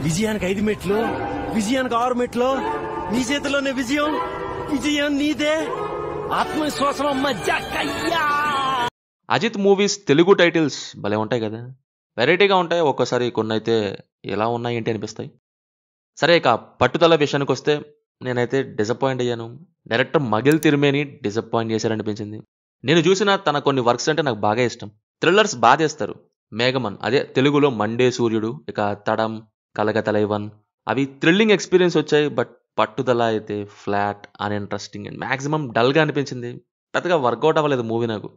విజయానికి 5 మెట్లు, విజయానికి 6 మెట్లు, నీ చేతిలోనే విజయం. విజయం నీదే. ఆత్మవిశ్వాసం మజ్జకయ్యా. అజిత్ మూవీస్ తెలుగు టైటిల్స్ భలే ఉంటాయి కదా, వెరైటీగా ఉంటాయి. ఒక్కోసారి కొన్ని అయితే ఎలా ఉన్నాయి ఏంటి అనిపిస్తాయి. సరే, ఇక పట్టుదల విషయానికి వస్తే నేనైతే డిసప్పాయింట్ అయ్యాను. డైరెక్టర్ మగిల్ తిరుమేని డిసప్పాయింట్ చేశారనిపించింది. నేను చూసిన తన కొన్ని వర్క్స్ అంటే నాకు బాగా ఇష్టం. థ్రిల్లర్స్ బాగా చేస్తారు. మేఘమన్, అదే తెలుగులో మండే సూర్యుడు, ఇక తడం, కలగతలైవన్, అవి థ్రిల్లింగ్ ఎక్స్పీరియన్స్ వచ్చాయి. బట్ పట్టుదల అయితే ఫ్లాట్, అన్ఇంట్రెస్టింగ్ అండ్ మ్యాక్సిమం డల్గా అనిపించింది. పెద్దగా వర్కౌట్ అవ్వలేదు మూవీ నాకు.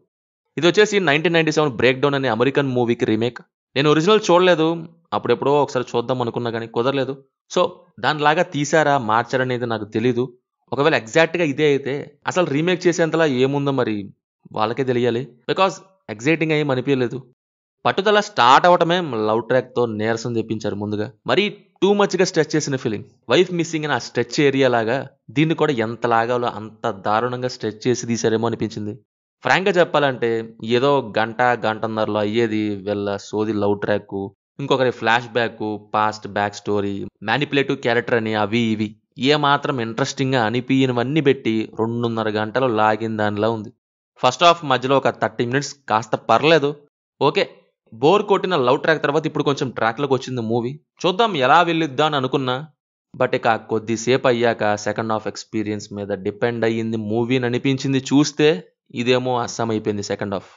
ఇది వచ్చేసి 1997 బ్రేక్ డౌన్ అనే అమెరికన్ మూవీకి రీమేక్. నేను ఒరిజినల్ చూడలేదు, అప్పుడెప్పుడో ఒకసారి చూద్దాం అనుకున్నా కానీ కుదరలేదు. సో దానిలాగా తీసారా మార్చారా అనేది నాకు తెలీదు. ఒకవేళ ఎగ్జాక్ట్గా ఇదే అయితే అసలు రీమేక్ చేసేంతలా ఏముందో మరి వాళ్ళకే తెలియాలి. బికాజ్ ఎగ్జైటింగ్ ఏం అనిపించలేదు. పట్టుదల స్టార్ట్ అవటమే లవ్ ట్రాక్తో నీరసం తెప్పించారు ముందుగా. మరీ టూ మచ్గా స్ట్రెచ్ చేసిన ఫీలింగ్. వైఫ్ మిస్సింగ్ అని ఆ స్ట్రెచ్ ఏరియా లాగా దీన్ని కూడా ఎంత లాగాలో అంత దారుణంగా స్ట్రెచ్ చేసి తీసారేమో అనిపించింది. ఫ్రాంక్గా చెప్పాలంటే ఏదో గంటన్నరలో అయ్యేది వీళ్ళ సోది లవ్ ట్రాక్, ఇంకొకరి flash back, past back story, manipulative character అని అవి ఇవి ఏమాత్రం ఇంట్రెస్టింగ్గా అనిపించినవన్నీ పెట్టి 2.5 గంటలు లాగిన దానిలా ఉంది. ఫస్ట్ హాఫ్ మధ్యలో ఒక 30 మినిట్స్ కాస్త పర్లేదు, ఓకే. బోర్ కొట్టిన లవ్ ట్రాక్ తర్వాత ఇప్పుడు కొంచెం ట్రాక్లోకి వచ్చింది మూవీ. చూద్దాం ఎలా వెళ్ళిద్దా అని అనుకున్నా. బట్ ఇక కొద్దిసేపు అయ్యాక సెకండ్ హాఫ్ ఎక్స్పీరియన్స్ మీద డిపెండ్ అయ్యింది మూవీని అనిపించింది. చూస్తే ఇదేమో అస్సాం అయిపోయింది సెకండ్ హాఫ్.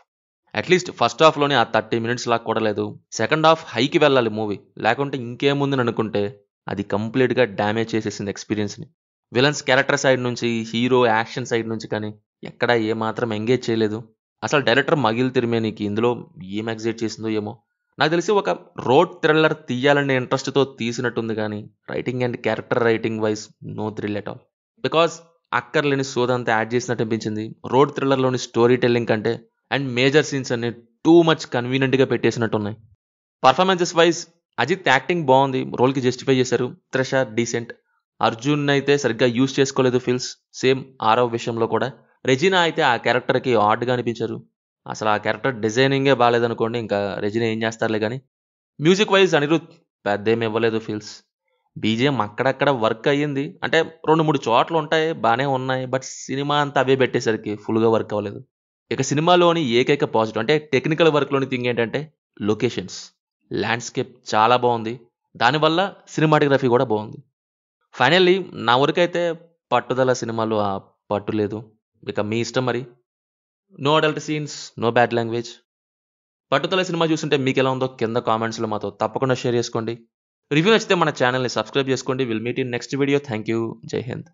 అట్లీస్ట్ ఫస్ట్ హాఫ్లోనే ఆ 30 మినిట్స్ లాగా కూడా లేదు. సెకండ్ హాఫ్ హైకి వెళ్ళాలి మూవీ, లేకుంటే ఇంకేముందని అనుకుంటే అది కంప్లీట్గా డ్యామేజ్ చేసేసింది ఎక్స్పీరియన్స్ని. విలన్స్ క్యారెక్టర్ సైడ్ నుంచి, హీరో యాక్షన్ సైడ్ నుంచి కానీ ఎక్కడా ఏమాత్రం ఎంగేజ్ చేయలేదు. అసలు డైరెక్టర్ మగిల్ తిరుమేనికి ఇందులో ఏం ఎగ్జైట్ చేసిందో ఏమో. నాకు తెలిసి ఒక రోడ్ థ్రిల్లర్ తీయాలనే ఇంట్రెస్ట్తో తీసినట్టుంది, కానీ writing and character writing wise no thrill at all. Because అక్కర్లేని సోదంతా యాడ్ చేసినట్టు అనిపించింది రోడ్ థ్రిల్లర్లోని స్టోరీ టెల్లింగ్ కంటే. అండ్ మేజర్ సీన్స్ అన్ని టూ మచ్ కన్వీనియంట్గా పెట్టేసినట్టు ఉన్నాయి. పర్ఫార్మెన్సెస్ వైజ్ అజిత్ యాక్టింగ్ బాగుంది, రోల్కి జస్టిఫై చేశారు. త్రిష డీసెంట్. అర్జున్ అయితే సరిగ్గా యూజ్ చేసుకోలేదు ఫీల్స్. సేమ్ ఆరవ్ విషయంలో కూడా. రెజినా అయితే ఆ క్యారెక్టర్కి ఆడ్గా అనిపించారు. అసలు ఆ క్యారెక్టర్ డిజైనింగే బాగాలేదనుకోండి, ఇంకా రెజినా ఏం చేస్తారులే కానీ. మ్యూజిక్ వైజ్ అనిరుద్ పెద్ద ఏమి ఇవ్వలేదు ఫీల్స్. బీజిఎం అక్కడక్కడ వర్క్ అయ్యింది, అంటే 2-3 చోట్ల ఉంటాయి బాగానే ఉన్నాయి. బట్ సినిమా అంతా అవే పెట్టేసరికి ఫుల్గా వర్క్ అవ్వలేదు. ఇక సినిమాలోని ఏకైక పాజిటివ్ అంటే టెక్నికల్ వర్క్లోని థింగ్ ఏంటంటే లొకేషన్స్, ల్యాండ్స్కేప్ చాలా బాగుంది. దానివల్ల సినిమాటోగ్రఫీ కూడా బాగుంది. ఫైనల్లీ నా వరకైతే పట్టుదల సినిమాలో ఆ పట్టు లేదు. ఇక మీ ఇష్టం మరి. No adult scenes, no bad language. Pattudala సినిమా చూస్తుంటే మీకు ఎలా ఉందో కింద కామెంట్స్లో మాతో తప్పకుండా షేర్ చేసుకోండి. రివ్యూ నచ్చితే మన ఛానల్ని సబ్స్క్రైబ్ చేసుకోండి. Will meet in next video. Thank you. జై హింద్.